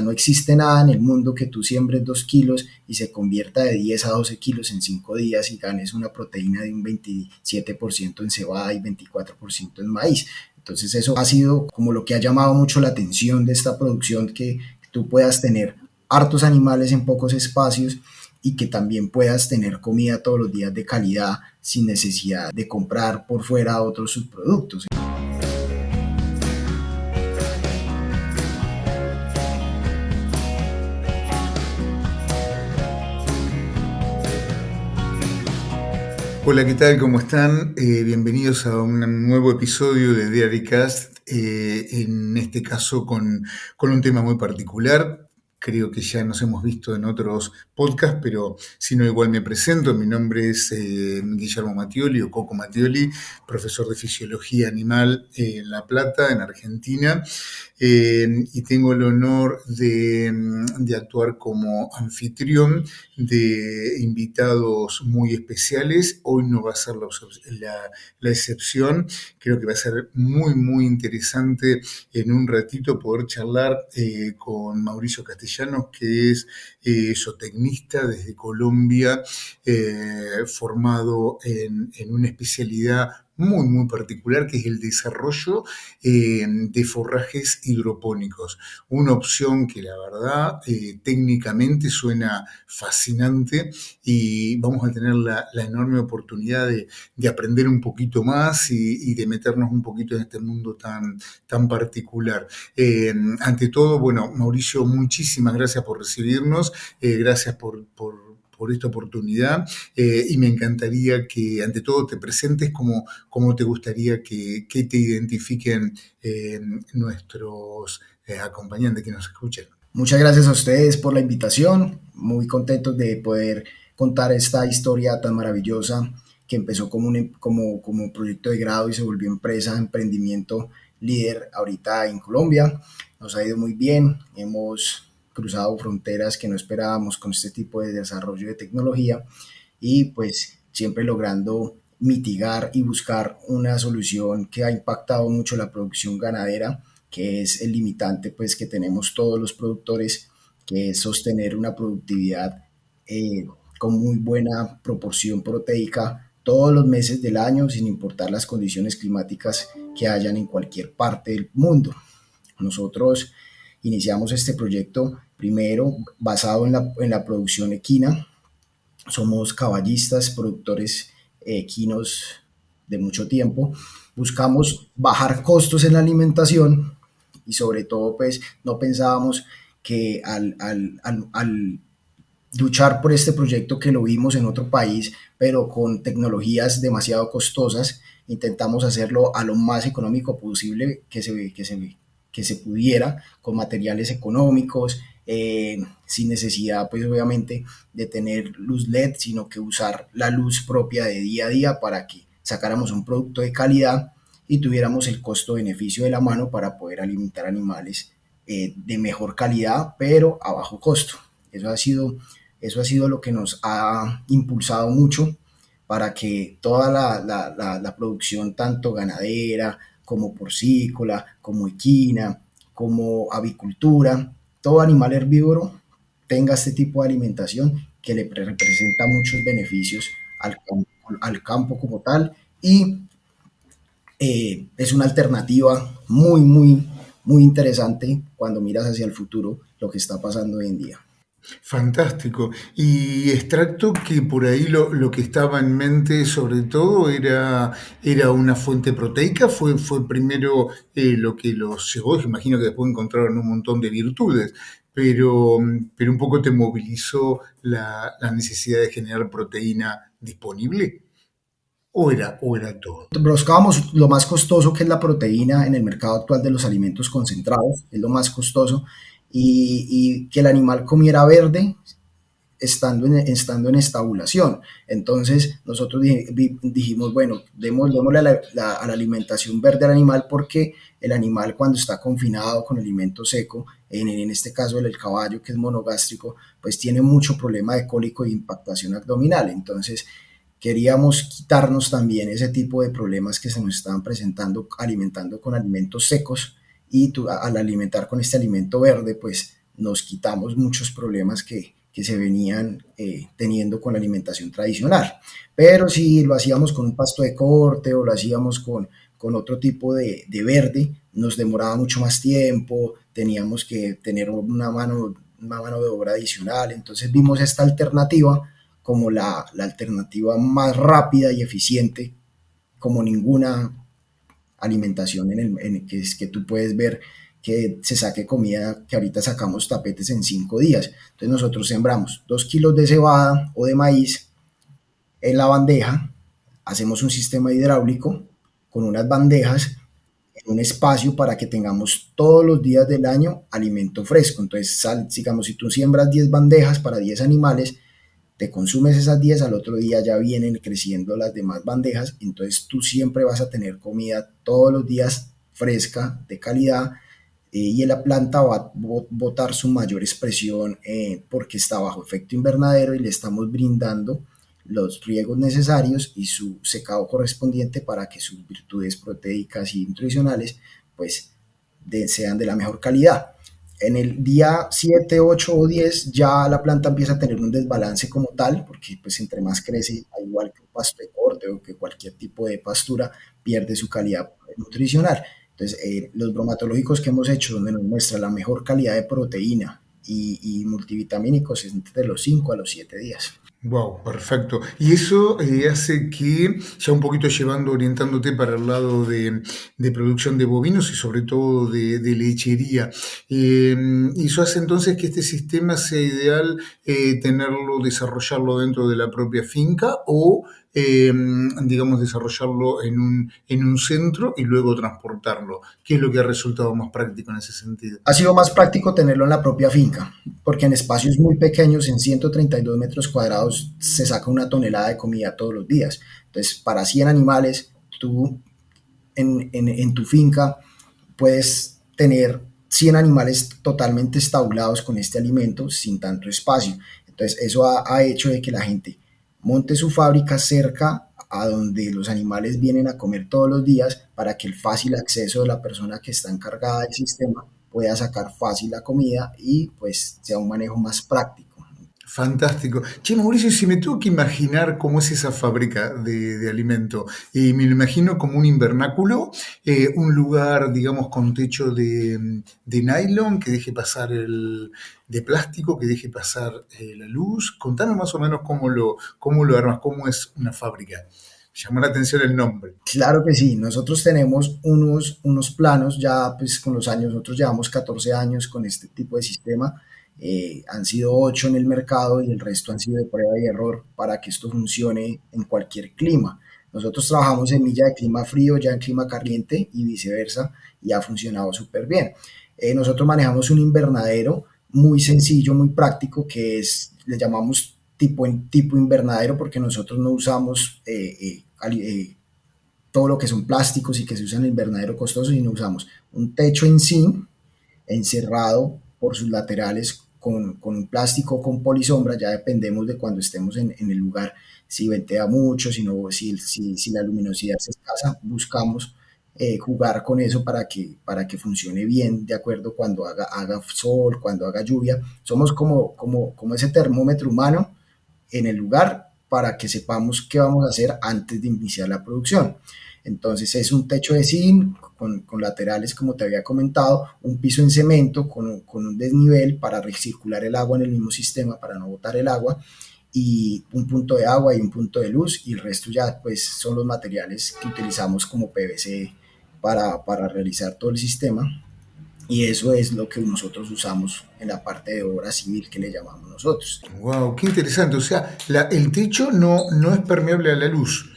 no existe nada en el mundo que tú siembres 2 kilos y se convierta de 10 a 12 kilos en 5 días y ganes una proteína de un 27% en cebada y 24% en maíz. Entonces eso ha sido como lo que ha llamado mucho la atención de esta producción, que tú puedas tener hartos animales en pocos espacios y que también puedas tener comida todos los días de calidad sin necesidad de comprar por fuera otros subproductos. Hola, ¿qué tal? ¿Cómo están? Bienvenidos a un nuevo episodio de Dairycast, en este caso con un tema muy particular. Creo que ya nos hemos visto en otros podcasts, pero si no, igual me presento. Mi nombre es Guillermo Mattioli o Coco Mattioli, profesor de Fisiología Animal en La Plata, en Argentina. Y tengo el honor de actuar como anfitrión de invitados muy especiales. Hoy no va a ser la excepción. Creo que va a ser muy, muy interesante en un ratito poder charlar con Mauricio Castellanos, que es zootecnista desde Colombia, formado en una especialidad muy, muy particular, que es el desarrollo de forrajes hidropónicos. Una opción que la verdad técnicamente suena fascinante y vamos a tener la enorme oportunidad de aprender un poquito más y de meternos un poquito en este mundo tan particular. Ante todo, bueno, Mauricio, muchísimas gracias por recibirnos, gracias por esta oportunidad, y me encantaría que ante todo te presentes como te gustaría que te identifiquen nuestros acompañantes que nos escuchen. Muchas gracias a ustedes por la invitación, muy contentos de poder contar esta historia tan maravillosa que empezó como proyecto de grado y se volvió empresa, emprendimiento líder ahorita en Colombia. Nos ha ido muy bien, hemos cruzado fronteras que no esperábamos con este tipo de desarrollo de tecnología y pues siempre logrando mitigar y buscar una solución que ha impactado mucho la producción ganadera, que es el limitante pues que tenemos todos los productores, que es sostener una productividad eh, con muy buena proporción proteica todos los meses del año, sin importar las condiciones climáticas que hayan en cualquier parte del mundo. Nosotros iniciamos este proyecto primero basado en la producción equina. Somos caballistas, productores equinos de mucho tiempo. Buscamos bajar costos en la alimentación y sobre todo pues no pensábamos que al luchar por este proyecto, que lo vimos en otro país, pero con tecnologías demasiado costosas, intentamos hacerlo a lo más económico posible que se pudiera, con materiales económicos, sin necesidad, pues obviamente, de tener luz LED, sino que usar la luz propia de día a día para que sacáramos un producto de calidad y tuviéramos el costo-beneficio de la mano para poder alimentar animales de mejor calidad, pero a bajo costo. Eso ha sido lo que nos ha impulsado mucho para que toda la producción, tanto ganadera como porcícola, como equina, como avicultura, todo animal herbívoro tenga este tipo de alimentación que le representa muchos beneficios al campo como tal y es una alternativa muy interesante cuando miras hacia el futuro lo que está pasando hoy en día. Fantástico. Y extracto que por ahí lo que estaba en mente sobre todo era una fuente proteica. Fue primero lo que los llevó. Imagino que después encontraron un montón de virtudes, pero un poco te movilizó la necesidad de generar proteína disponible. ¿O era todo? Buscábamos lo más costoso, que es la proteína en el mercado actual de los alimentos concentrados, es lo más costoso, y que el animal comiera verde estando en estabulación. Entonces nosotros dijimos, bueno, démosle a la alimentación verde al animal, porque el animal cuando está confinado con alimento seco, en este caso el caballo, que es monogástrico, pues tiene mucho problema de cólico y impactación abdominal. Entonces queríamos quitarnos también ese tipo de problemas que se nos estaban presentando alimentando con alimentos secos, y al alimentar con este alimento verde, pues nos quitamos muchos problemas que se venían teniendo con la alimentación tradicional. Pero si lo hacíamos con un pasto de corte o lo hacíamos con otro tipo de verde, nos demoraba mucho más tiempo, teníamos que tener una mano de obra adicional. Entonces vimos esta alternativa como la alternativa más rápida y eficiente, como ninguna alimentación que tú puedes ver que se saque comida, que ahorita sacamos tapetes en 5 días. Entonces nosotros sembramos 2 kilos de cebada o de maíz en la bandeja, hacemos un sistema hidráulico con unas bandejas en un espacio para que tengamos todos los días del año alimento fresco. Entonces, digamos, si tú siembras 10 bandejas para 10 animales, te consumes esas 10, al otro día ya vienen creciendo las demás bandejas, entonces tú siempre vas a tener comida todos los días fresca, de calidad, y la planta va a botar su mayor expresión porque está bajo efecto invernadero y le estamos brindando los riegos necesarios y su secado correspondiente para que sus virtudes proteicas y nutricionales pues sean de la mejor calidad. En el día 7, 8 o 10 ya la planta empieza a tener un desbalance como tal, porque pues entre más crece, al igual que un pasto de corte o que cualquier tipo de pastura, pierde su calidad nutricional. Entonces, los bromatológicos que hemos hecho, donde nos muestra la mejor calidad de proteína y multivitamínicos, es entre los 5 a los 7 días. Wow, perfecto. Y eso hace que, ya un poquito llevando, orientándote para el lado de producción de bovinos y sobre todo de lechería, eh, eso hace entonces que este sistema sea ideal tenerlo, desarrollarlo dentro de la propia finca o, digamos, desarrollarlo en un centro y luego transportarlo. ¿Qué es lo que ha resultado más práctico en ese sentido? Ha sido más práctico tenerlo en la propia finca, porque en espacios muy pequeños, en 132 metros cuadrados, se saca una tonelada de comida todos los días. Entonces, para 100 animales, tú en tu finca puedes tener 100 animales totalmente estabulados con este alimento sin tanto espacio. Entonces, eso ha hecho de que la gente monte su fábrica cerca a donde los animales vienen a comer todos los días para que el fácil acceso de la persona que está encargada del sistema pueda sacar fácil la comida y pues sea un manejo más práctico. Fantástico. Che, Mauricio, si me tengo que imaginar cómo es esa fábrica de alimento, me lo imagino como un invernáculo, un lugar, digamos, con techo de nylon que deje pasar de plástico, que deje pasar la luz. Contame más o menos cómo lo armas, cómo es una fábrica. Llamó la atención el nombre. Claro que sí, nosotros tenemos unos planos, ya pues con los años, nosotros llevamos 14 años con este tipo de sistema, han sido 8 en el mercado y el resto han sido de prueba y error para que esto funcione en cualquier clima. Nosotros trabajamos en milla de clima frío, ya en clima caliente y viceversa, y ha funcionado súper bien. Nosotros manejamos un invernadero muy sencillo, muy práctico, que le llamamos tipo invernadero porque nosotros no usamos todo lo que son plásticos y que se usan en el invernadero costoso, y no usamos un techo en zinc encerrado por sus laterales con un plástico con polisombra. Ya dependemos de cuando estemos en el lugar, si ventea mucho, si la luminosidad es escasa, buscamos jugar con eso para que funcione bien de acuerdo cuando haga sol, cuando haga lluvia. Somos como ese termómetro humano en el lugar para que sepamos qué vamos a hacer antes de iniciar la producción. Entonces es un techo de zinc con laterales, como te había comentado, un piso en cemento con un desnivel para recircular el agua en el mismo sistema, para no botar el agua, y un punto de agua y un punto de luz, y el resto ya pues son los materiales que utilizamos como PVC para realizar todo el sistema. Y eso es lo que nosotros usamos en la parte de obra civil que le llamamos nosotros. Wow, qué interesante. O sea, el techo no es permeable a la luz,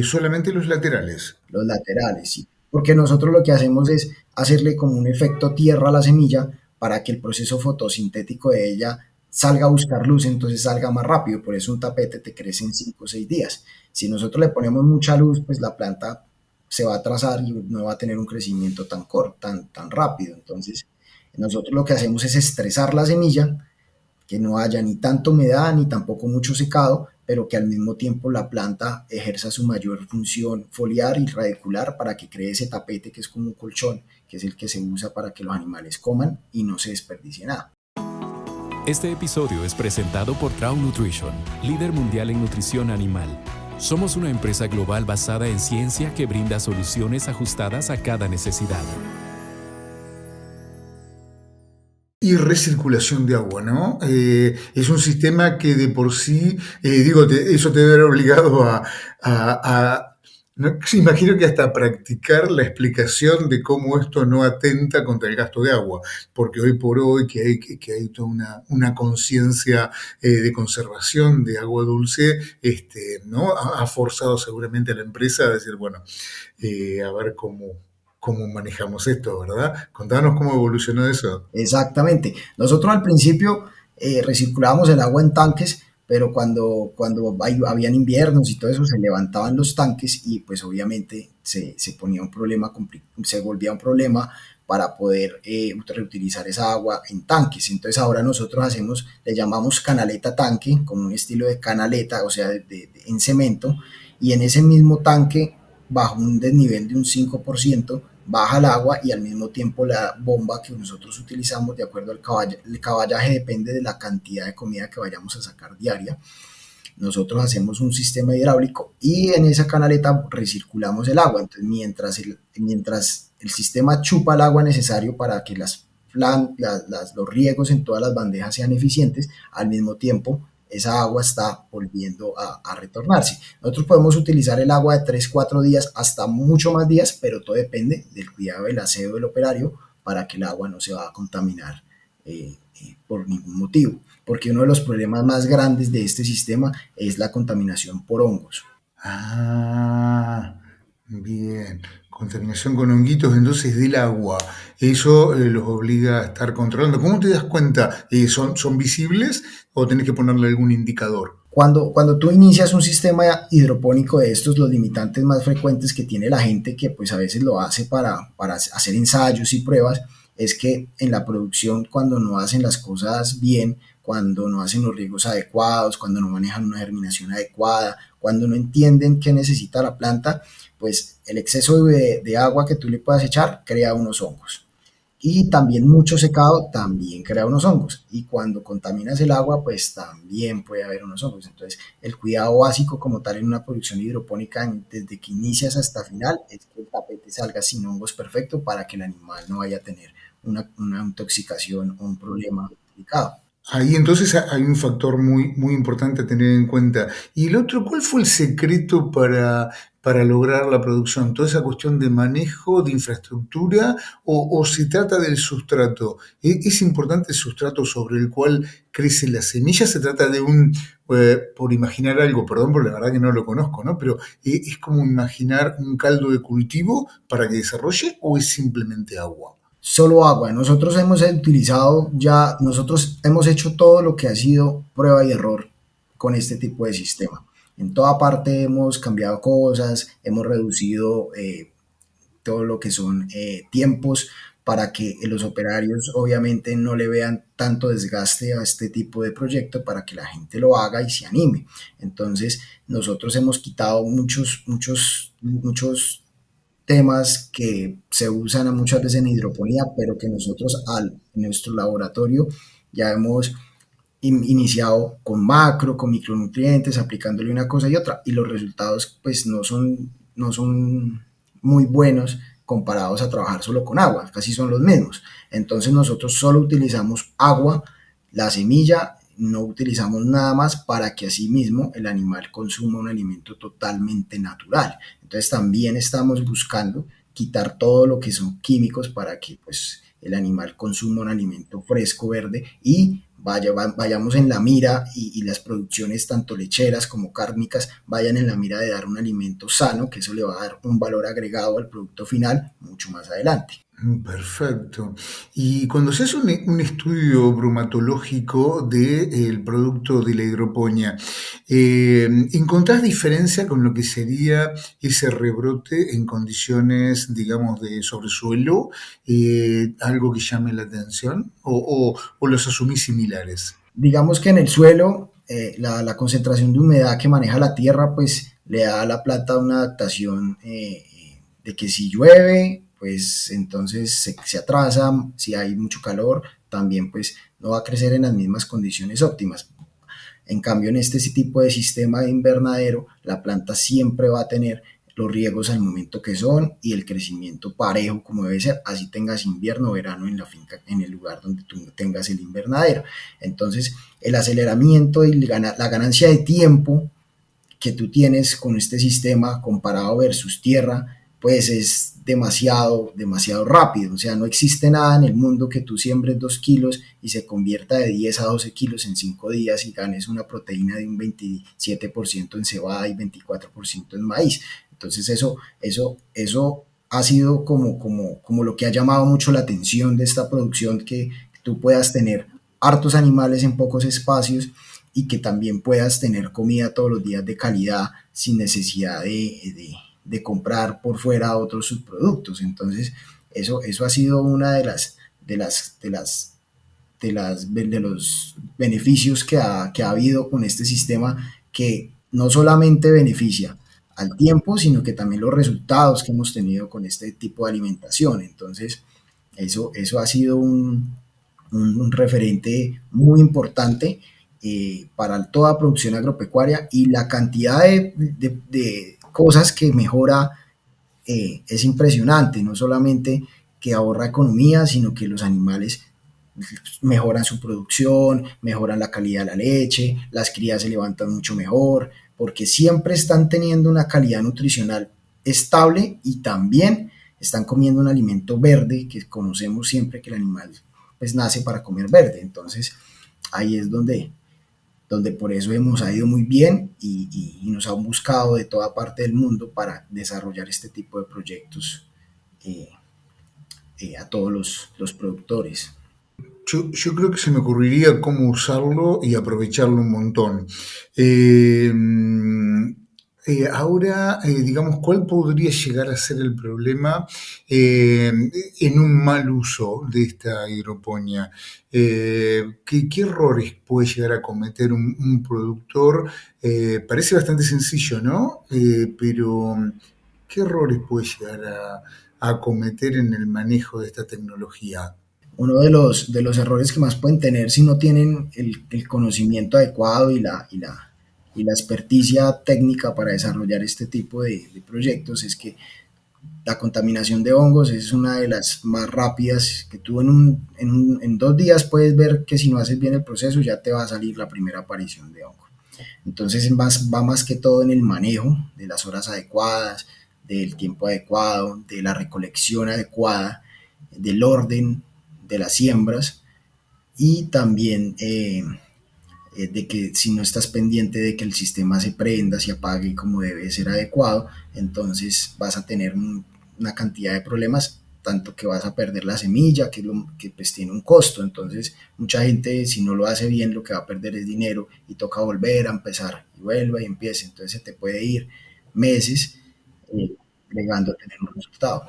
solamente los laterales. Los laterales, sí. Porque nosotros lo que hacemos es hacerle como un efecto tierra a la semilla para que el proceso fotosintético de ella salga a buscar luz, entonces salga más rápido. Por eso un tapete te crece en 5 o 6 días. Si nosotros le ponemos mucha luz, pues la planta se va a atrasar y no va a tener un crecimiento tan corto, tan rápido. Entonces, nosotros lo que hacemos es estresar la semilla, que no haya ni tanta humedad ni tampoco mucho secado, pero que al mismo tiempo la planta ejerza su mayor función foliar y radicular para que cree ese tapete que es como un colchón, que es el que se usa para que los animales coman y no se desperdicie nada. Este episodio es presentado por Trau Nutrition, líder mundial en nutrición animal. Somos una empresa global basada en ciencia que brinda soluciones ajustadas a cada necesidad. Y recirculación de agua, ¿no? Es un sistema que de por sí, eso te debe haber obligado no, imagino que hasta practicar la explicación de cómo esto no atenta contra el gasto de agua, porque hoy por hoy que hay toda una conciencia de conservación de agua dulce, ¿no? Ha forzado seguramente a la empresa a decir, bueno, a ver cómo manejamos esto, ¿verdad? Contanos cómo evolucionó eso. Exactamente. Nosotros al principio recirculábamos el agua en tanques, pero habían inviernos y todo eso, se levantaban los tanques y pues obviamente se ponía un problema, se volvía un problema para poder reutilizar esa agua en tanques. Entonces ahora nosotros le llamamos canaleta tanque, como un estilo de canaleta, o sea, en cemento, y en ese mismo tanque, bajo un desnivel de un 5%, baja el agua y al mismo tiempo la bomba que nosotros utilizamos de acuerdo el caballaje depende de la cantidad de comida que vayamos a sacar diaria. Nosotros hacemos un sistema hidráulico y en esa canaleta recirculamos el agua. Entonces, mientras el sistema chupa el agua necesario para que los riegos en todas las bandejas sean eficientes, al mismo tiempo esa agua está volviendo a retornarse. Nosotros podemos utilizar el agua de 3, 4 días hasta mucho más días, pero todo depende del cuidado del aseo del operario para que el agua no se va a contaminar por ningún motivo, porque uno de los problemas más grandes de este sistema es la contaminación por hongos. Ah, bien. Contaminación con honguitos entonces del agua. Eso los obliga a estar controlando. ¿Cómo te das cuenta? ¿Son visibles o tenés que ponerle algún indicador? Cuando tú inicias un sistema hidropónico de estos, los limitantes más frecuentes que tiene la gente, que pues a veces lo hace para hacer ensayos y pruebas, es que en la producción, cuando no hacen las cosas bien, cuando no hacen los riegos adecuados, cuando no manejan una germinación adecuada, cuando no entienden qué necesita la planta, pues el exceso de agua que tú le puedas echar crea unos hongos. Y también mucho secado también crea unos hongos. Y cuando contaminas el agua, pues también puede haber unos hongos. Entonces, el cuidado básico como tal en una producción hidropónica, desde que inicias hasta final, es que el tapete salga sin hongos perfecto para que el animal no vaya a tener una intoxicación o un problema delicado. Ahí entonces hay un factor muy, muy importante a tener en cuenta. Y el otro, ¿cuál fue el secreto para lograr la producción? ¿Toda esa cuestión de manejo, de infraestructura o se trata del sustrato? ¿Es importante el sustrato sobre el cual crece la semilla? ¿Se trata de por imaginar algo, perdón, porque la verdad que no lo conozco, ¿no? Pero ¿es como imaginar un caldo de cultivo para que desarrolle o es simplemente agua? Solo agua. Nosotros hemos hecho todo lo que ha sido prueba y error con este tipo de sistema. En toda parte hemos cambiado cosas, hemos reducido todo lo que son tiempos para que los operarios obviamente no le vean tanto desgaste a este tipo de proyecto para que la gente lo haga y se anime. Entonces, nosotros hemos quitado muchos temas que se usan muchas veces en hidroponía, pero que nosotros en nuestro laboratorio ya hemos iniciado con macro, con micronutrientes, aplicándole una cosa y otra, y los resultados pues no son muy buenos comparados a trabajar solo con agua, casi son los mismos. Entonces nosotros solo utilizamos agua, la semilla, no utilizamos nada más para que así mismo el animal consuma un alimento totalmente natural. Entonces también estamos buscando quitar todo lo que son químicos para que pues el animal consuma un alimento fresco, verde y vayamos en la mira y las producciones tanto lecheras como cárnicas vayan en la mira de dar un alimento sano, que eso le va a dar un valor agregado al producto final mucho más adelante. Perfecto. Y cuando se hace un estudio bromatológico del producto de la hidroponía, ¿encontrás diferencia con lo que sería ese rebrote en condiciones, digamos, de sobresuelo? ¿Algo que llame la atención? ¿O los asumís similares? Digamos que en el suelo la concentración de humedad que maneja la tierra pues le da a la planta una adaptación de que si llueve pues entonces se atrasa, si hay mucho calor también pues no va a crecer en las mismas condiciones óptimas. En cambio, en este tipo de sistema de invernadero, la planta siempre va a tener los riegos al momento que son y el crecimiento parejo como debe ser, así tengas invierno o verano en la finca, en el lugar donde tú tengas el invernadero. Entonces, el aceleramiento y la ganancia de tiempo que tú tienes con este sistema comparado versus tierra, pues es demasiado, demasiado rápido. O sea, no existe nada en el mundo que tú siembres 2 kilos y se convierta de 10 a 12 kilos en 5 días y ganes una proteína de un 27% en cebada y 24% en maíz. Entonces eso ha sido como lo que ha llamado mucho la atención de esta producción, que tú puedas tener hartos animales en pocos espacios y que también puedas tener comida todos los días de calidad sin necesidad de comprar por fuera otros subproductos. Entonces, eso ha sido una de los beneficios que ha habido con este sistema, que no solamente beneficia al tiempo, sino que también los resultados que hemos tenido con este tipo de alimentación. Entonces, eso ha sido un referente muy importante para toda producción agropecuaria, y la cantidad de cosas que mejora es impresionante. No solamente que ahorra economía, sino que los animales mejoran su producción, mejoran la calidad de la leche, las crías se levantan mucho mejor, porque siempre están teniendo una calidad nutricional estable y también están comiendo un alimento verde, que conocemos siempre que el animal pues nace para comer verde. Entonces ahí es donde por eso hemos ido muy bien y nos han buscado de toda parte del mundo para desarrollar este tipo de proyectos eh, a todos los productores. Yo creo que se me ocurriría cómo usarlo y aprovecharlo un montón. Eh, Ahora, digamos, ¿cuál podría llegar a ser el problema en un mal uso de esta hidroponía? ¿Qué errores puede llegar a cometer un productor? Parece bastante sencillo, ¿no? Pero, ¿qué errores puede llegar a cometer en el manejo de esta tecnología? Uno de los errores que más pueden tener si no tienen el conocimiento adecuado y la experticia técnica para desarrollar este tipo de proyectos es que la contaminación de hongos es una de las más rápidas, que tú en 2 días puedes ver que si no haces bien el proceso ya te va a salir la primera aparición de hongo. Entonces va más que todo en el manejo de las horas adecuadas, del tiempo adecuado, de la recolección adecuada, del orden de las siembras, y también de que si no estás pendiente de que el sistema se prenda, se apague como debe ser adecuado, entonces vas a tener una cantidad de problemas, tanto que vas a perder la semilla, que pues tiene un costo. Entonces mucha gente, si no lo hace bien, lo que va a perder es dinero y toca volver a empezar y vuelva y empiece. Entonces se te puede ir meses llegando a tener un resultado.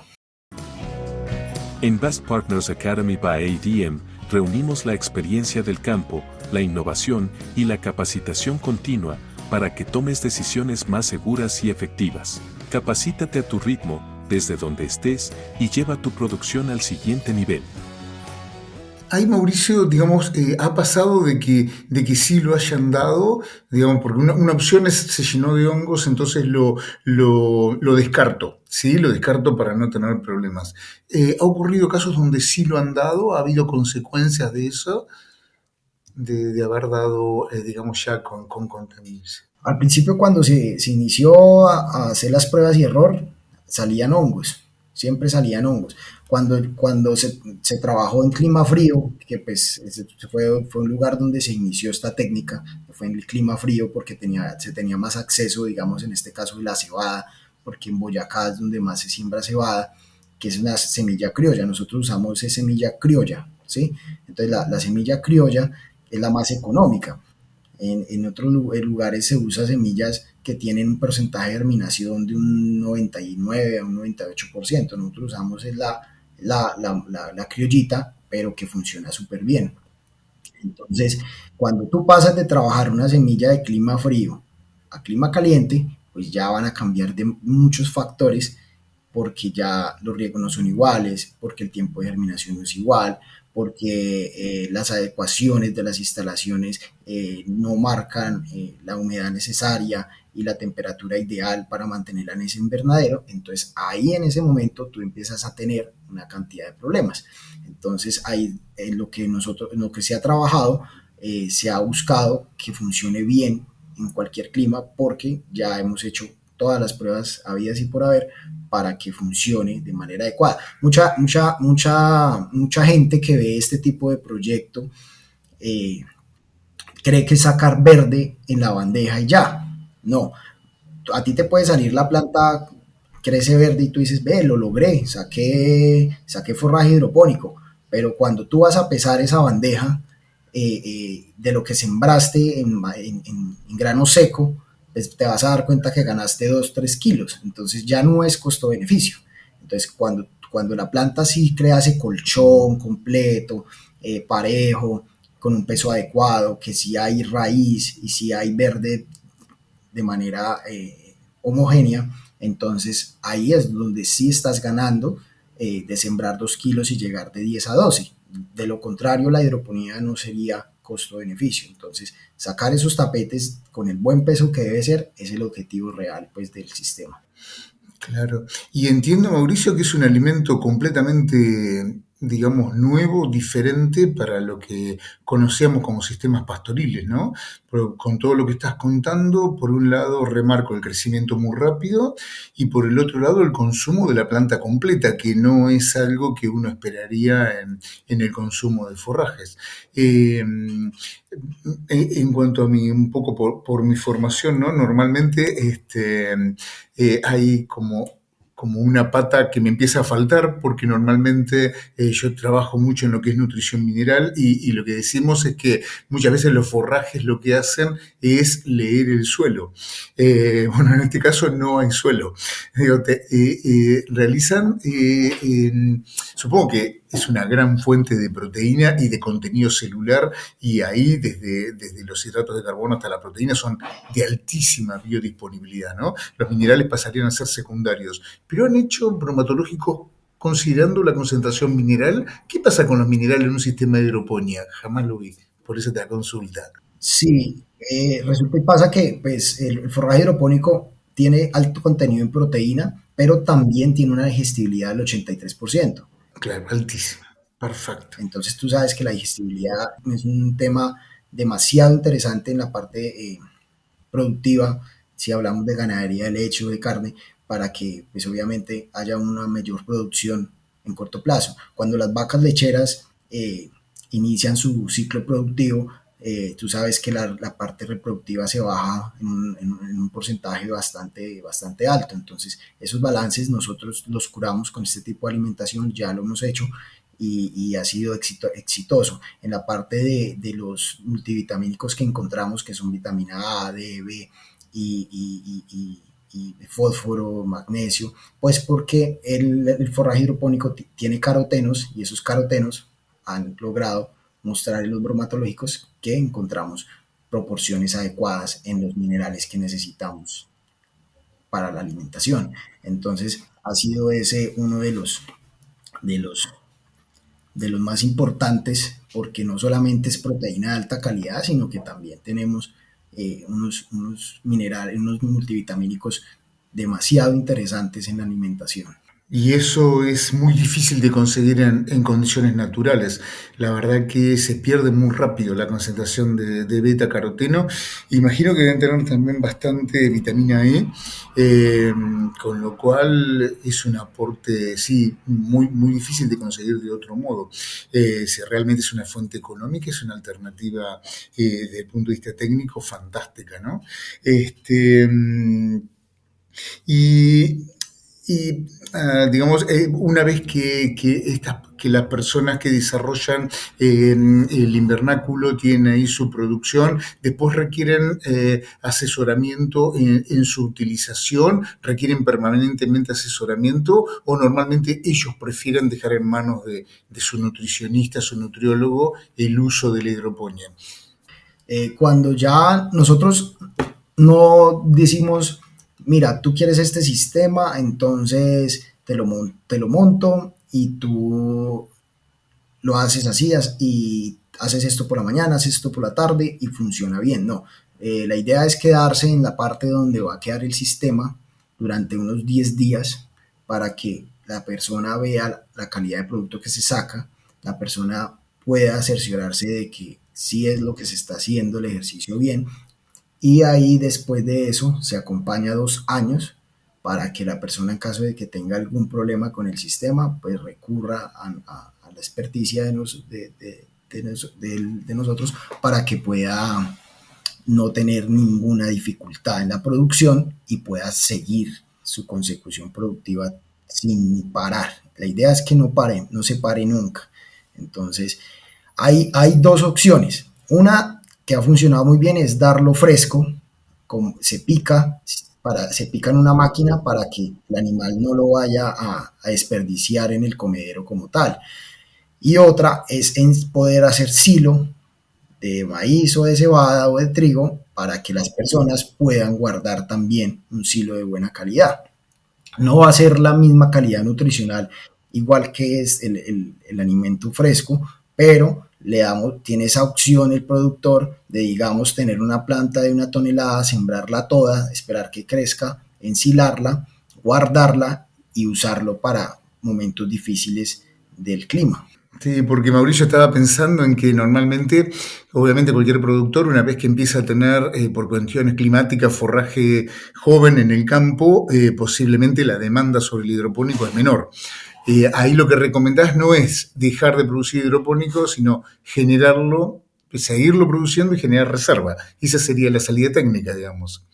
En Best Partners Academy by ADM, reunimos la experiencia del campo, la innovación y la capacitación continua para que tomes decisiones más seguras y efectivas. Capacítate a tu ritmo, desde donde estés, y lleva tu producción al siguiente nivel. Ahí, Mauricio, digamos, ha pasado de que sí lo hayan dado, digamos, porque una opción se llenó de hongos, entonces lo descarto, ¿sí? Lo descarto para no tener problemas. ¿Ha ocurrido casos donde sí lo han dado? ¿Ha habido consecuencias de eso? De haber dado, digamos, ya con contaminación. Al principio, cuando se inició a hacer las pruebas y error, salían hongos, siempre salían hongos. Cuando se trabajó en clima frío, que pues fue un lugar donde se inició esta técnica, fue en el clima frío porque se tenía más acceso, digamos, en este caso de la cebada, porque en Boyacá es donde más se siembra cebada, que es una semilla criolla. Nosotros usamos esa semilla criolla, ¿sí? Entonces la semilla criolla es la más económica. En otros lugares se usa semillas que tienen un porcentaje de germinación de un 99 a un 98%. Nosotros usamos la criollita, pero que funciona súper bien. Entonces, cuando tú pasas de trabajar una semilla de clima frío a clima caliente, pues ya van a cambiar de muchos factores, porque ya los riegos no son iguales, porque el tiempo de germinación no es igual, porque las adecuaciones de las instalaciones no marcan la humedad necesaria y la temperatura ideal para mantenerla en ese invernadero. Entonces ahí en ese momento tú empiezas a tener una cantidad de problemas. Entonces ahí en lo que nosotros, en lo que se ha trabajado, se ha buscado que funcione bien en cualquier clima, porque ya hemos hecho todas las pruebas habidas y por haber para que funcione de manera adecuada. Mucha gente que ve este tipo de proyecto eh, cree que sacar verde en la bandeja y ya. No, a ti te puede salir la planta, crece verde y tú dices, ve, lo logré, saqué forraje hidropónico, pero cuando tú vas a pesar esa bandeja de lo que sembraste en grano seco, pues te vas a dar cuenta que ganaste 2, 3 kilos, entonces ya no es costo-beneficio. Entonces cuando la planta sí crea ese colchón completo, parejo, con un peso adecuado, que sí hay raíz y sí hay verde de manera homogénea, entonces ahí es donde sí estás ganando de sembrar 2 kilos y llegar de 10 a 12. De lo contrario, la hidroponía no sería costo-beneficio. Entonces, sacar esos tapetes con el buen peso que debe ser es el objetivo real, pues, del sistema. Claro. Y entiendo, Mauricio, que es un alimento completamente, digamos, nuevo, diferente para lo que conocíamos como sistemas pastoriles, ¿no? Pero con todo lo que estás contando, por un lado remarco el crecimiento muy rápido y por el otro lado el consumo de la planta completa, que no es algo que uno esperaría en el consumo de forrajes. En cuanto a mí, un poco por mi formación, ¿no? Normalmente hay como una pata que me empieza a faltar porque normalmente yo trabajo mucho en lo que es nutrición mineral y lo que decimos es que muchas veces los forrajes lo que hacen es leer el suelo. Bueno, en este caso no hay suelo. Digo, realizan, supongo que es una gran fuente de proteína y de contenido celular y ahí desde los hidratos de carbono hasta la proteína son de altísima biodisponibilidad, ¿no? Los minerales pasarían a ser secundarios, pero han hecho bromatológicos considerando la concentración mineral. ¿Qué pasa con los minerales en un sistema de hidroponía? Jamás lo vi, por eso te la consulta. Sí, resulta y pasa que pues, el forraje hidropónico tiene alto contenido en proteína, pero también tiene una digestibilidad del 83%. Claro, altísima. Perfecto. Entonces tú sabes que la digestibilidad es un tema demasiado interesante en la parte productiva, si hablamos de ganadería de leche o de carne, para que pues obviamente haya una mayor producción en corto plazo. Cuando las vacas lecheras inician su ciclo productivo, tú sabes que la parte reproductiva se baja en un porcentaje bastante alto. Entonces, esos balances nosotros los curamos con este tipo de alimentación, ya lo hemos hecho y ha sido exitoso. En la parte de los multivitamínicos que encontramos, que son vitamina A, D, B y fósforo, magnesio, pues porque el forraje hidropónico tiene carotenos y esos carotenos han logrado mostrar en los bromatológicos que encontramos proporciones adecuadas en los minerales que necesitamos para la alimentación. Entonces, ha sido ese uno de los, de los más importantes, porque no solamente es proteína de alta calidad, sino que también tenemos unos minerales, unos multivitamínicos demasiado interesantes en la alimentación. Y eso es muy difícil de conseguir en condiciones naturales. La verdad que se pierde muy rápido la concentración de beta caroteno. Imagino que deben tener también bastante vitamina E, eh, con lo cual es un aporte, sí, muy difícil de conseguir de otro modo. Si realmente es una fuente económica, es una alternativa desde el punto de vista técnico fantástica, ¿no? Y, digamos, una vez que las personas que desarrollan el invernáculo tienen ahí su producción, después requieren asesoramiento en su utilización, requieren permanentemente asesoramiento o normalmente ellos prefieren dejar en manos de su nutricionista, su nutriólogo, el uso de la hidroponía. Cuando ya nosotros no decimos, mira, tú quieres este sistema, entonces te lo monto y tú lo haces así y haces esto por la mañana, haces esto por la tarde y funciona bien. No, la idea es quedarse en la parte donde va a quedar el sistema durante unos 10 días para que la persona vea la calidad de producto que se saca, la persona pueda cerciorarse de que sí es lo que se está haciendo el ejercicio bien, y ahí después de eso se acompaña 2 años para que la persona, en caso de que tenga algún problema con el sistema, pues recurra a la experticia de nosotros para que pueda no tener ninguna dificultad en la producción y pueda seguir su consecución productiva sin parar. La idea es que no pare, no se pare nunca. Entonces, hay dos opciones. Una que ha funcionado muy bien es darlo fresco, como se pica en una máquina para que el animal no lo vaya a desperdiciar en el comedero como tal. Y otra es en poder hacer silo de maíz o de cebada o de trigo para que las personas puedan guardar también un silo de buena calidad. No va a ser la misma calidad nutricional igual que es el alimento fresco, pero tiene esa opción el productor de, digamos, tener una planta de 1 tonelada, sembrarla toda, esperar que crezca, ensilarla, guardarla y usarlo para momentos difíciles del clima. Sí, porque Mauricio estaba pensando en que normalmente, obviamente cualquier productor, una vez que empieza a tener, por cuestiones climáticas, forraje joven en el campo, posiblemente la demanda sobre el hidropónico es menor. Ahí lo que recomendás no es dejar de producir hidropónico, sino generarlo, seguirlo produciendo y generar reserva. Esa sería la salida técnica, digamos.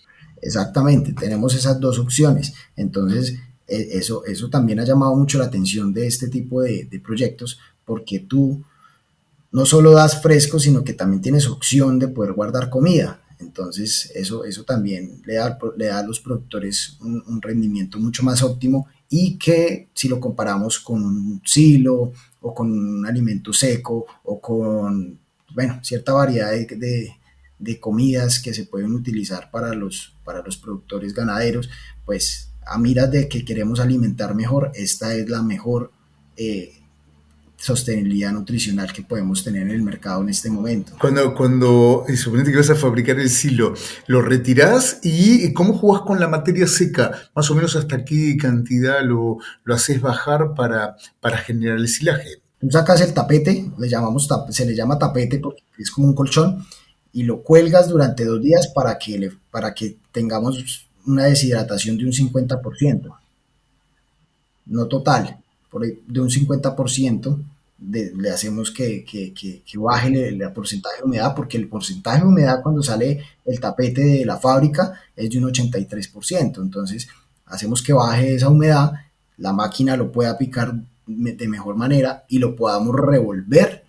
Exactamente, tenemos esas dos opciones. Entonces, eso también ha llamado mucho la atención de este tipo de proyectos, porque tú no solo das fresco, sino que también tienes opción de poder guardar comida. Entonces, eso también le da a los productores un rendimiento mucho más óptimo, y que si lo comparamos con un silo o con un alimento seco o con, bueno, cierta variedad de comidas que se pueden utilizar para los productores ganaderos, pues a miras de que queremos alimentar mejor, esta es la mejor sostenibilidad nutricional que podemos tener en el mercado en este momento. Cuando suponete que vas a fabricar el silo, lo retirás y ¿cómo jugás con la materia seca? Más o menos hasta qué cantidad lo haces bajar para generar el silaje. Tú sacas el tapete, se le llama tapete porque es como un colchón, y lo cuelgas durante 2 días para que tengamos una deshidratación de un 50%, no total, de un 50%. Le hacemos que baje el porcentaje de humedad, porque el porcentaje de humedad cuando sale el tapete de la fábrica es de un 83%. Entonces hacemos que baje esa humedad, la máquina lo pueda picar de mejor manera y lo podamos revolver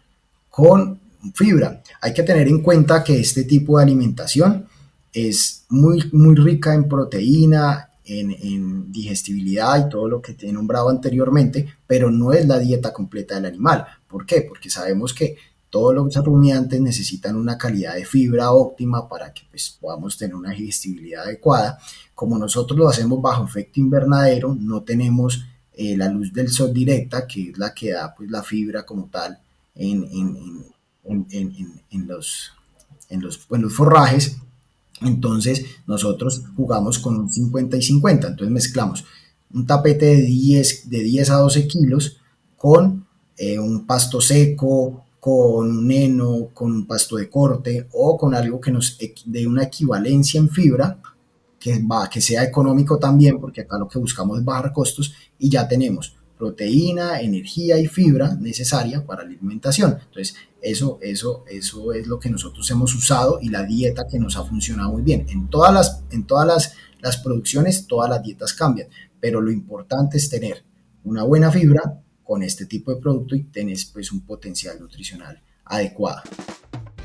con fibra. Hay que tener en cuenta que este tipo de alimentación es muy rica en proteína, en digestibilidad y todo lo que te he nombrado anteriormente, pero no es la dieta completa del animal. ¿Por qué? Porque sabemos que todos los rumiantes necesitan una calidad de fibra óptima para que pues, podamos tener una digestibilidad adecuada. Como nosotros lo hacemos bajo efecto invernadero, no tenemos la luz del sol directa, que es la que da pues, la fibra como tal en, en, en los forrajes. Entonces nosotros jugamos con un 50 y 50, entonces mezclamos un tapete de 10 a 12 kilos con un pasto seco, con un heno, con un pasto de corte o con algo que nos dé una equivalencia en fibra, que sea económico también, porque acá lo que buscamos es bajar costos, y ya tenemos proteína, energía y fibra necesaria para la alimentación. Entonces, eso es lo que nosotros hemos usado y la dieta que nos ha funcionado muy bien. En todas las producciones, todas las dietas cambian, pero lo importante es tener una buena fibra con este tipo de producto y tenés pues un potencial nutricional adecuado.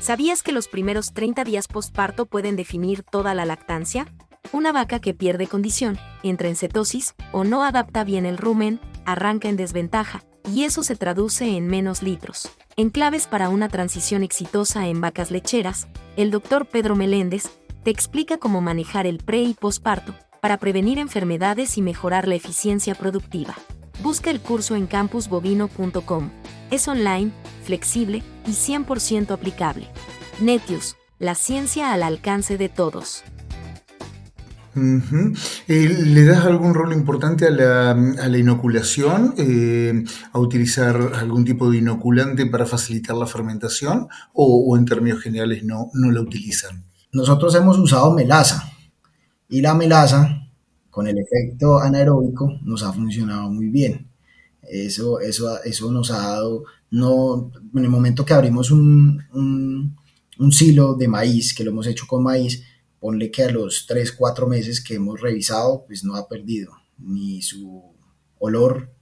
¿Sabías que los primeros 30 días postparto pueden definir toda la lactancia? Una vaca que pierde condición, entra en cetosis o no adapta bien el rumen, arranca en desventaja, y eso se traduce en menos litros. En claves para una transición exitosa en vacas lecheras, el Dr. Pedro Meléndez te explica cómo manejar el pre y postparto para prevenir enfermedades y mejorar la eficiencia productiva. Busca el curso en campusbovino.com. Es online, flexible y 100% aplicable. Netius, la ciencia al alcance de todos. Ujú. ¿Le das algún rol importante a la inoculación? ¿A utilizar algún tipo de inoculante para facilitar la fermentación? ¿O en términos generales no la utilizan? Nosotros hemos usado melaza y la melaza con el efecto anaeróbico nos ha funcionado muy bien. Eso nos ha dado, no, en el momento que abrimos un silo de maíz, que lo hemos hecho con maíz, ponle que a los 3 4 meses que hemos revisado, pues no ha perdido ni su olor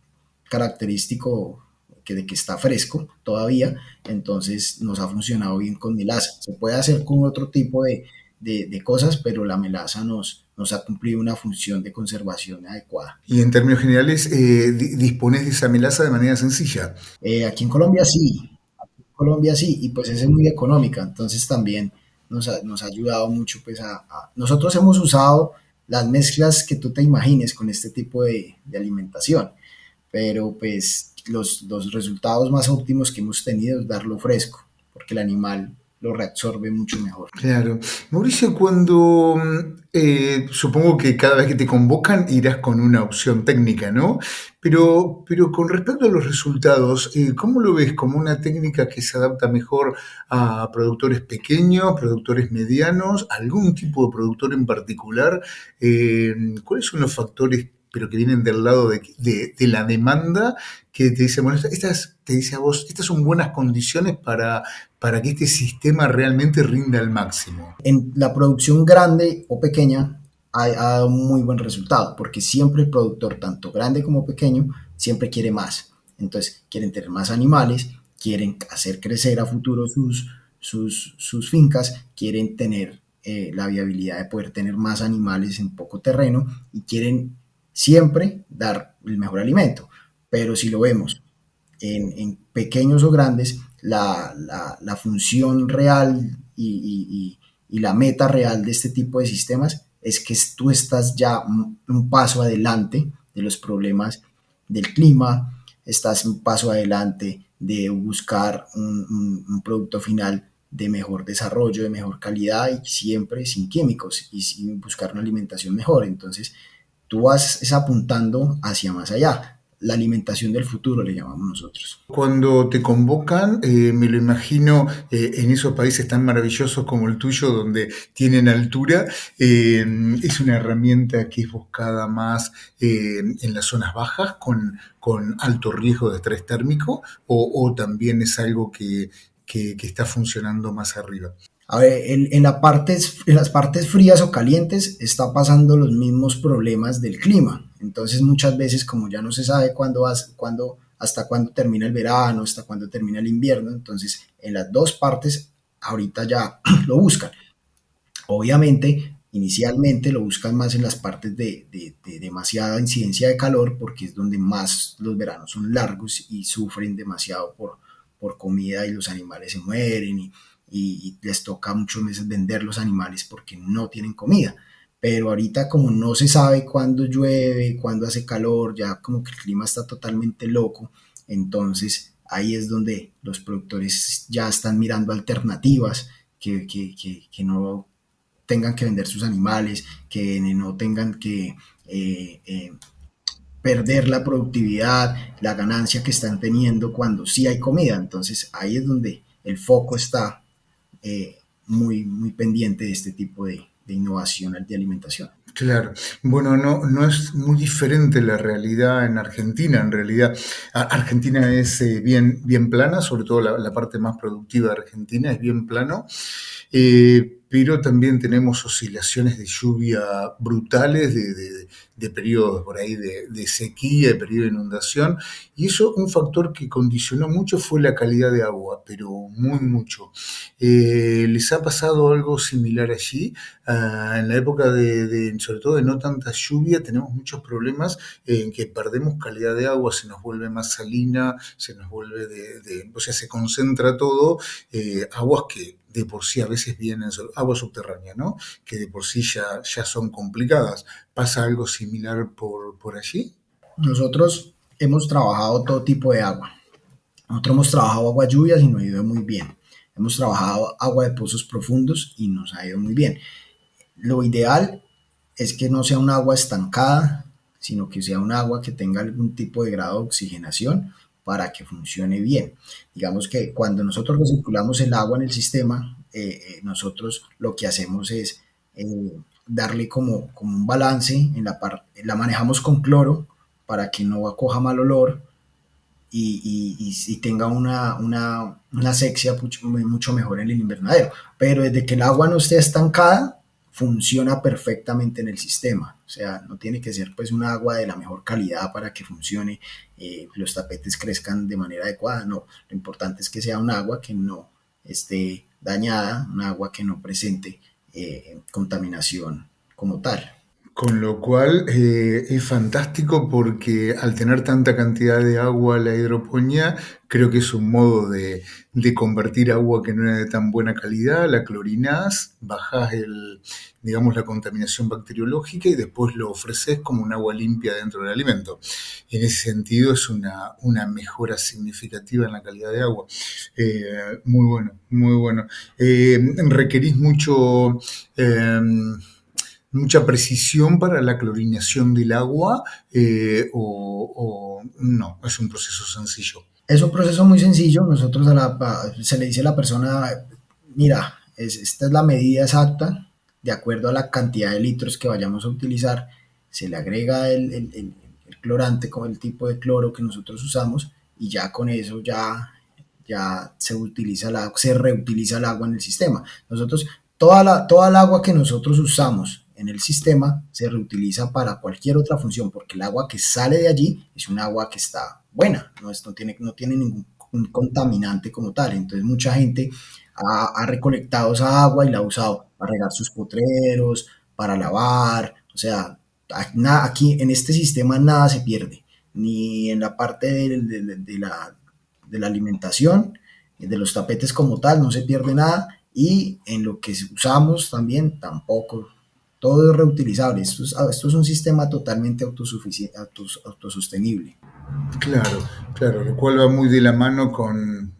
característico de que está fresco todavía, entonces nos ha funcionado bien con melaza. Se puede hacer con otro tipo de cosas, pero la melaza nos ha cumplido una función de conservación adecuada. Y en términos generales, ¿dispones de esa melaza de manera sencilla? Aquí en Colombia sí, Colombia sí, y pues es muy económica, entonces también nos ha ayudado mucho, pues nosotros hemos usado las mezclas que tú te imagines con este tipo de alimentación, pero pues los resultados más óptimos que hemos tenido es darlo fresco, porque el animal lo reabsorbe mucho mejor. Claro. Mauricio, cuando supongo que cada vez que te convocan irás con una opción técnica, ¿no? Pero con respecto a los resultados, ¿cómo lo ves? ¿Como una técnica que se adapta mejor a productores pequeños, productores medianos, algún tipo de productor en particular? ¿Cuáles son los factores, pero que vienen del lado de la demanda, que te dicen, bueno, te dice a vos, estas son buenas condiciones para que este sistema realmente rinda al máximo? En la producción grande o pequeña ha dado un muy buen resultado, porque siempre el productor, tanto grande como pequeño, siempre quiere más. Entonces, quieren tener más animales, quieren hacer crecer a futuro sus fincas, quieren tener la viabilidad de poder tener más animales en poco terreno y quieren siempre dar el mejor alimento. Pero si lo vemos en pequeños o grandes, la función real y la meta real de este tipo de sistemas es que tú estás ya un paso adelante de los problemas del clima, estás un paso adelante de buscar un producto final de mejor desarrollo, de mejor calidad y siempre sin químicos y sin buscar una alimentación mejor. Entonces, tú vas apuntando hacia más allá. La alimentación del futuro le llamamos nosotros. Cuando te convocan, me lo imagino en esos países tan maravillosos como el tuyo, donde tienen altura, es una herramienta que es buscada más en las zonas bajas, con alto riesgo de estrés térmico, o también es algo que está funcionando más arriba. A ver, en las partes frías o calientes está pasando los mismos problemas del clima. Entonces muchas veces como ya no se sabe hasta cuándo termina el verano, hasta cuándo termina el invierno, entonces en las dos partes ahorita ya lo buscan. Obviamente, inicialmente lo buscan más en las partes de demasiada incidencia de calor porque es donde más los veranos son largos y sufren demasiado por comida y los animales se mueren y les toca muchos meses vender los animales porque no tienen comida. Pero ahorita como no se sabe cuándo llueve, cuándo hace calor, ya como que el clima está totalmente loco, entonces ahí es donde los productores ya están mirando alternativas que no tengan que vender sus animales, que no tengan que perder la productividad, la ganancia que están teniendo cuando sí hay comida. Entonces ahí es donde el foco está muy pendiente de este tipo de innovación de alimentación. Claro, bueno, no es muy diferente la realidad en Argentina. En realidad, Argentina es bien plana, sobre todo la parte más productiva de Argentina es bien plano, pero también tenemos oscilaciones de lluvia brutales, de periodos por ahí de sequía, de periodo de inundación, y eso un factor que condicionó mucho fue la calidad de agua, pero muy mucho. ¿Les ha pasado algo similar allí? En la época sobre todo de no tanta lluvia, tenemos muchos problemas en que perdemos calidad de agua, se nos vuelve más salina, se nos vuelve o sea, se concentra todo, aguas que de por sí a veces vienen, agua subterránea, ¿no? Que de por sí ya son complicadas. ¿Pasa algo similar por allí? Nosotros hemos trabajado todo tipo de agua. Nosotros hemos trabajado agua lluvias y nos ha ido muy bien. Hemos trabajado agua de pozos profundos y nos ha ido muy bien. Lo ideal es que no sea un agua estancada, sino que sea un agua que tenga algún tipo de grado de oxigenación para que funcione bien. Digamos que cuando nosotros recirculamos el agua en el sistema, nosotros lo que hacemos es darle como un balance, la manejamos con cloro para que no coja mal olor y tenga una asexia mucho mejor en el invernadero. Pero desde que el agua no esté estancada, funciona perfectamente en el sistema. O sea, no tiene que ser pues un agua de la mejor calidad para que funcione, los tapetes crezcan de manera adecuada. No, lo importante es que sea un agua que no esté dañada, un agua que no presente contaminación como tal. Con lo cual es fantástico porque al tener tanta cantidad de agua la hidroponía, creo que es un modo de convertir agua que no era de tan buena calidad, la clorinás, bajás digamos, la contaminación bacteriológica y después lo ofreces como un agua limpia dentro del alimento. En ese sentido es una mejora significativa en la calidad de agua. Muy bueno, muy bueno. Requerís mucha precisión para la clorinación del agua o no, es un proceso sencillo. Es un proceso muy sencillo. Nosotros se le dice a la persona, mira, esta es la medida exacta, de acuerdo a la cantidad de litros que vayamos a utilizar, se le agrega el clorante con el tipo de cloro que nosotros usamos y ya con eso ya se reutiliza el agua en el sistema. Nosotros, toda el agua que nosotros usamos en el sistema se reutiliza para cualquier otra función, porque el agua que sale de allí es un agua que está buena, no tiene ningún contaminante como tal. Entonces mucha gente ha recolectado esa agua y la ha usado para regar sus potreros, para lavar, o sea, aquí en este sistema nada se pierde, ni en la parte de la alimentación, de los tapetes como tal, no se pierde nada, y en lo que usamos también tampoco. Todo es reutilizable. Esto es un sistema totalmente autosostenible. Claro, claro, lo cual va muy de la mano con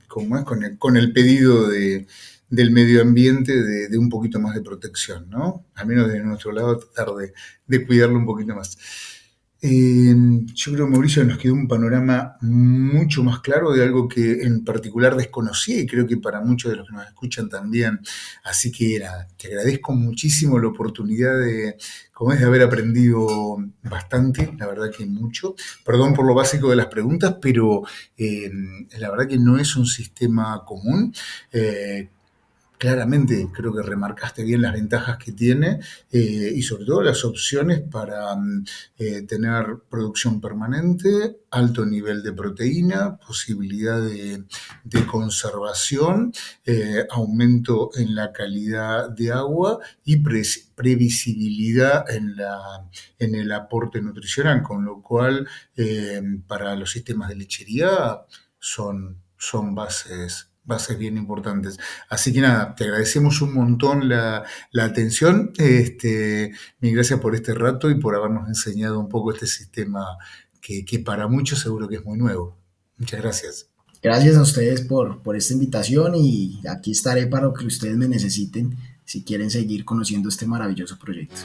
el pedido del medio ambiente de un poquito más de protección, ¿no? Al menos de nuestro lado, tratar de cuidarlo un poquito más. Yo creo, Mauricio, nos quedó un panorama mucho más claro de algo que en particular desconocía y creo que para muchos de los que nos escuchan también. Así que te agradezco muchísimo la oportunidad de haber aprendido bastante, la verdad que mucho. Perdón por lo básico de las preguntas, pero la verdad que no es un sistema común. Claramente creo que remarcaste bien las ventajas que tiene y sobre todo las opciones para tener producción permanente, alto nivel de proteína, posibilidad de conservación, aumento en la calidad de agua y previsibilidad en el aporte nutricional, con lo cual para los sistemas de lechería son bases bien importantes. Así que nada, te agradecemos un montón la atención. Mil gracias por este rato y por habernos enseñado un poco este sistema que para muchos seguro que es muy nuevo. Muchas gracias. Gracias a ustedes por esta invitación y aquí estaré para lo que ustedes me necesiten si quieren seguir conociendo este maravilloso proyecto.